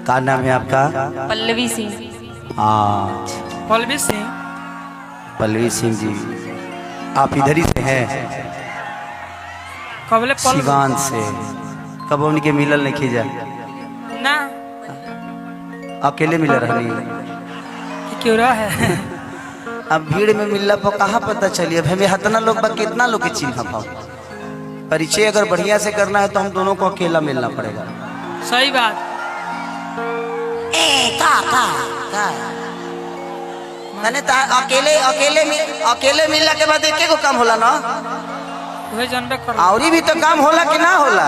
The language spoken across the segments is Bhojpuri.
क्या नाम है आपका? पल्लवी सिंह। पल्लवी सिंह। पल्लवी सिंह जी, आप इधर ही से हैं? कबले सिवान से। कब उनके मिलल नहीं खींचा ना अकेले मिल रहनी क्यों रहा है? अब भीड़ में मिलला पर कहाँ पता चली। अब हमें हतना लोग बा कितना लोग के चिन्ह पाओ। परिचय अगर बढ़िया से करना है तो हम दोनों को अकेला मिलना पड़ेगा। सही बात। मैंने अकेले मिलने के बाद एक काम होला ना, वही जानबे कर। और भी तो काम होला कि ना होला।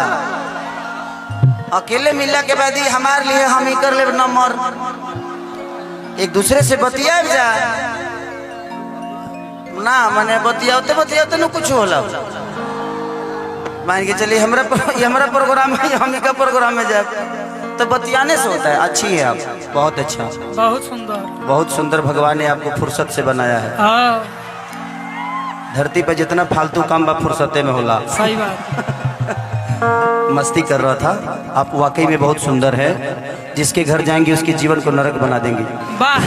अकेले मिलने के बाद ही हमारे लिए हम ही कर ले नंबर, एक दूसरे से बतिया जा ना। मैंने बतियाते बतियाते न कुछ होला। मान के चलिए हमारा प्रोग्राम है, हम का प्रोग्राम में जाए तो बतियाने से होता है। अच्छी है आप, बहुत अच्छा, बहुत सुंदर, बहुत सुंदर। भगवान ने आपको फुर्सत से बनाया है। धरती पर जितना फालतू काम बा फुर्सते में होला। सही बात। मस्ती कर रहा था। आप वाकई में बहुत सुंदर है। जिसके घर जाएंगे उसके जीवन को नरक बना देंगे। वाह।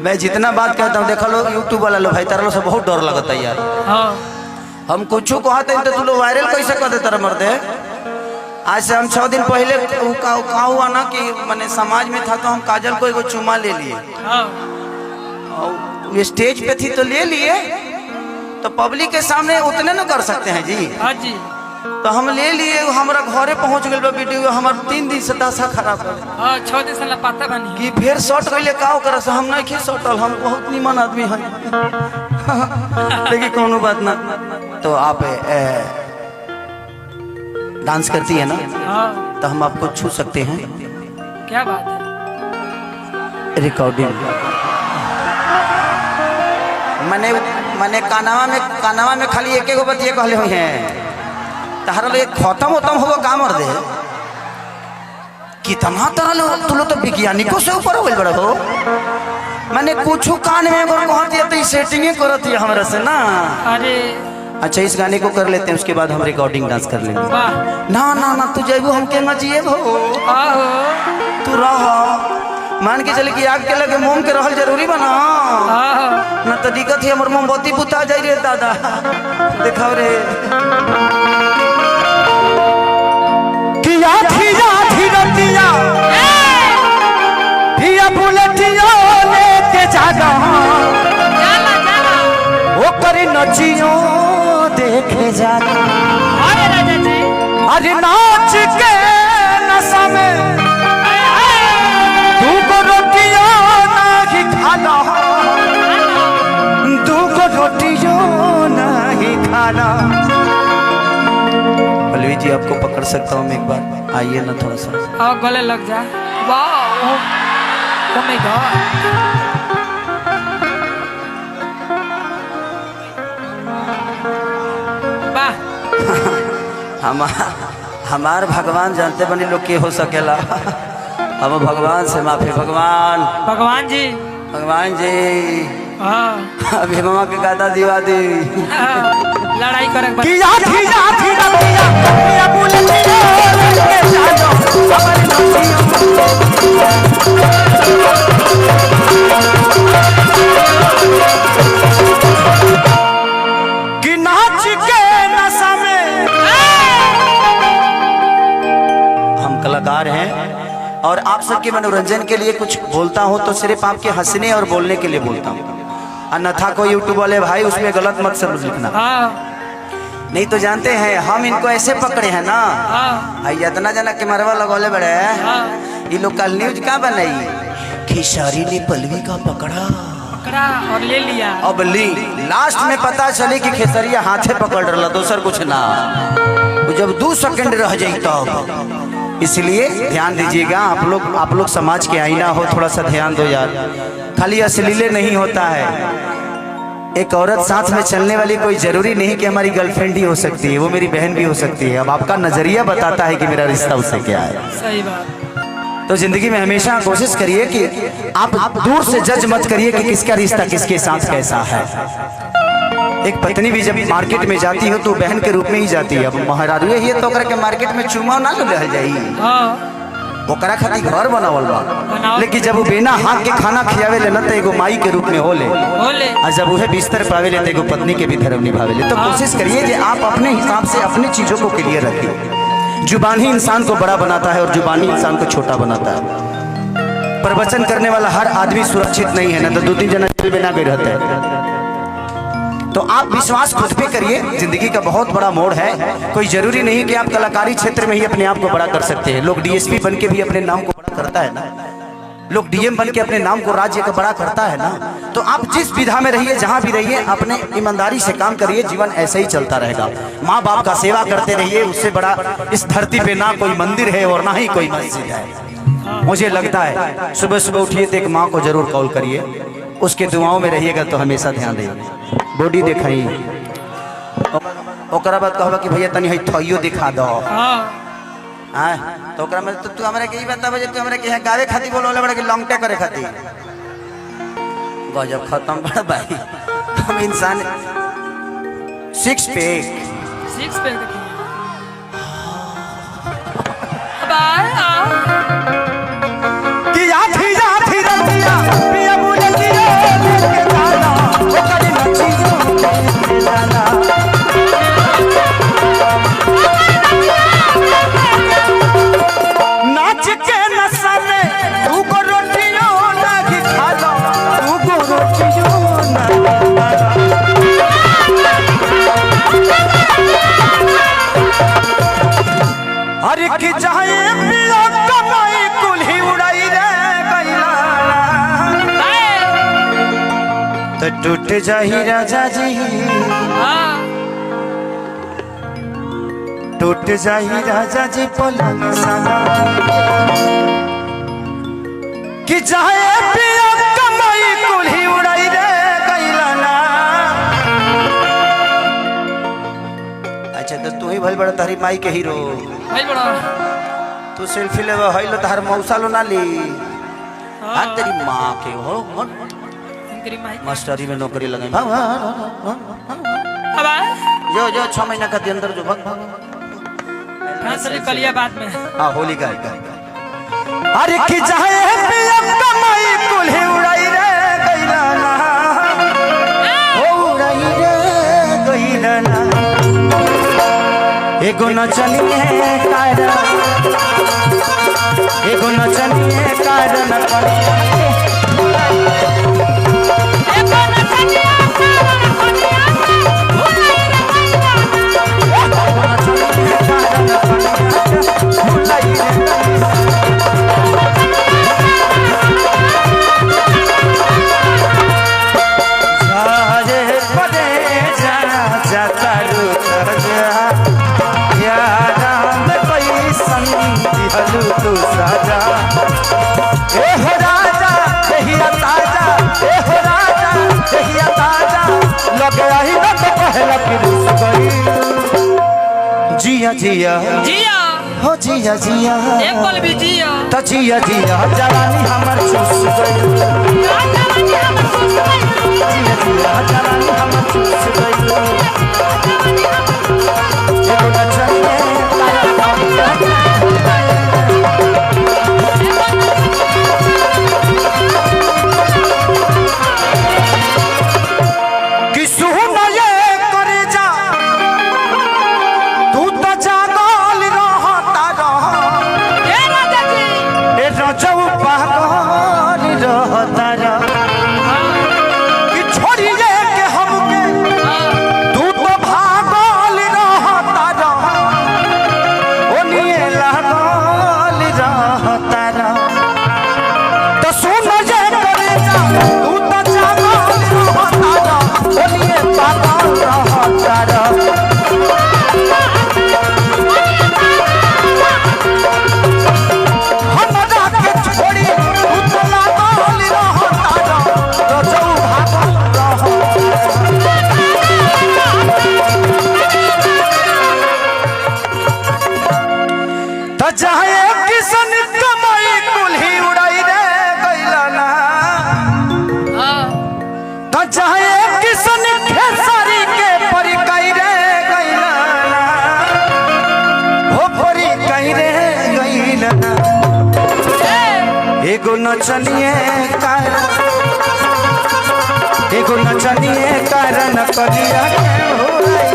मैं जितना बात कहता हूँ, देखा लो यूट्यूब वाला लो भाई, तारा लो से बहुत डर लगता है यार। हम कुछ कहते हैं तो तू लोग वायरल कैसे कर देता मरते। आज से हम 6 दिन पहले कहा हुआ ना कि मैंने समाज में था तो हम काजल को एगो चुमा ले लिए। स्टेज पे थी तो ले लिए, तो पब्लिक के सामने उतने न कर सकते हैं जी। हाँ जी। तो हम ले लिए, हमारा घरे पहुंच गए वीडियो। हमारा 3 दिन से दशा खराब है। 6 दिन से पता बनी कि फिर शॉर्ट कैले का कर हम नहीं खे शॉर्टल। हम बहुत निमन आदमी हैं। लेकिन कोनो बात ना। तो आप डांस करती है ना, तो हम आपको छू सकते हैं। क्या बात है? रिकॉर्डिंग मैंने कानावा में खाली एक गो बतिए कहले हुए हैं। तहरा लोग खत्म होगा काम कर दे। कितना तरह लो तू लोग तो वैज्ञानिकों से ऊपर हो गए बड़ा हो। मैंने कुछ कान में अगर कहती है तो सेटिंग करती है हमारे से ना। अरे अच्छा, इस गाने को कर लेते हैं, उसके बाद हम रिकॉर्डिंग डांस कर लेंगे। ना ना ना, तू जेबू हम के मजिए भो। तू रह मान के चले कि आग के लगे मोम के रहल जरूरी बना ना। तो दिक्कत है हमर मोमबत्ती बुता जाई रे दादा। देखाओ रे किया थिया थिरतिया थिया बुलेटिया लेके जाना वो करे नचियो देखे जाना। अरे राजा जी, अरे नाच के नशा में तू को रोटियो नहीं खाना, तू को रोटियो नहीं खाना। पल्लवी जी, आपको पकड़ सकता हूँ मैं एक बार? आइए ना थोड़ा सा। आओ गले लग जा। वाह, ओ माय गॉड। हमार भगवान जानते बनी लोग के हो सकेला। अब भगवान से माफी। भगवान जी अभी मामा के गादा दिवा दी। लड़ाई करे कलाकार हैं और आप सबके मनोरंजन के लिए कुछ बोलता हूं तो सिर्फ आपके हंसने और बोलने के लिए बोलता हूं। अन्यथा कोई यूट्यूब वाले भाई उसमें गलत मत समझ लिखना। नहीं तो जानते हैं हम इनको ऐसे पकड़े हैं ना। इतना जना के मरवा लगौले बड़े ये लोग कल न्यूज क्या बनाई, खिसारी ने पल्लवी का पकड़ा और ले लिया। अब लास्ट में पता चले कि खेसरिया हाथे पकड़ रहा, दूसर कुछ ना। जब 2 सेकंड रह जाए तब। इसलिए ध्यान दीजिएगा आप लोग समाज के आईना हो, थोड़ा सा ध्यान दो यार। खाली अश्लीले नहीं होता है। एक औरत साथ में चलने वाली कोई जरूरी नहीं कि हमारी गर्लफ्रेंड ही हो सकती है, वो मेरी बहन भी हो सकती है। अब आपका नजरिया बताता है कि मेरा रिश्ता उससे क्या है। सही बात। तो जिंदगी में हमेशा कोशिश करिए कि आप दूर से जज मत करिए कि किसका रिश्ता किसके साथ कैसा है। एक पत्नी भी जब मार्केट में जाती हो तो बहन के रूप में ही जाती है। अब महाराज ये तो ओकरा के मार्केट में चुमा ना ले रह जाई, ओकरा खातिर घर बनावल बा, लेकिन जब वो बिना हाथ के खाना खियावे ले न तो एगो माई के रूप में होले, और जब वह बिस्तर पावे ले तो एगो पत्नी के भी धर्म निभावे ले। तो कोशिश करिए कि आप अपने हिसाब से अपनी चीजों को क्लियर रखिए। जुबान ही इंसान को बड़ा बनाता है और जुबान ही इंसान को छोटा बनाता है। प्रवचन करने वाला हर आदमी सुरक्षित नहीं है, ना तो 2-3 जना जेल में ना गए रहते हैं। तो आप विश्वास खुद पे करिए, जिंदगी का बहुत बड़ा मोड़ है। कोई जरूरी नहीं कि आप कलाकारी क्षेत्र में ही अपने आप को बड़ा कर सकते हैं। लोग डीएसपी बन के भी अपने नाम को बड़ा करता है ना, लोग डीएम बन के अपने नाम को राज्य का बड़ा करता है ना। तो आप जिस विधा में रहिए, जहां भी रहिए, अपने ईमानदारी से काम करिए, जीवन ऐसे ही चलता रहेगा। माँ बाप का सेवा करते रहिए, उससे बड़ा इस धरती पे ना कोई मंदिर है और ना ही कोई मस्जिद है। मुझे लगता है सुबह सुबह उठिए तो एक माँ को जरूर कॉल करिए, उसके दुआओं में रहिएगा तो हमेशा ध्यान देंगे। बॉडी दिखाई, ओकरा बाद कहबा कि भैया तनी हई थइयो दिखा दो। हां तो ओकरा में तो तू हमरा के ई बताबे जे तू हमरा के यहाँ गावे खातिर बोलले बड़ा कि लॉन्गटे करे खातिर। गजब खत्म बड़ा भाई, हम इंसान 6 पैक देखिए कि आधी आधी रतिया पिया मुझे दिया के गाना ओ करी नची जो लाला नाच के नशा में तू को रोटियों ना खा लो, तू को रोटियों ना अरे कि जाए पिया कमाई कुल्ही उड़ाई रे गैला तो टूट जाही राजा जी, टूट जाही राजा जी पलंग साला कि जाए पिया कमाई कुल्ही उड़ाई रे गैला ना। अच्छा तो तू ही भइल बड़ा तारी माई के हीरो भाई बड़ा तू सेल्फी लेवा हई लो तार मौसा लो ना ली। हां तेरी मां के हो तेरी माई मास्टरी में नौकरी लगे अब जो 6 महीना का अंदर जो भग चलिए कलिया बाद में। हां होली का अरे कि चाहे पिया कमाई कुल्ही उड़ाई रे गइला ना, हो उड़ाई रे गइला ना। एगो नचनिए कायरा, एगो नचनिए कायरा न करिया तू साजा ए हो राजा दहिया ताजा, ए हो राजा दहिया ताजा लगे आई न तो पहला कि रुस गई। जिया जिया जिया हो जिया जिया एक पल भी जिया तो जिया जिया जवानी हमर चूस गई, जिया जिया जवानी हमर चूस गई। एगो नचनिए चाहे किसन खेसारी एगो नचनिए कारण एगो नचनिए कारण कलिया के हो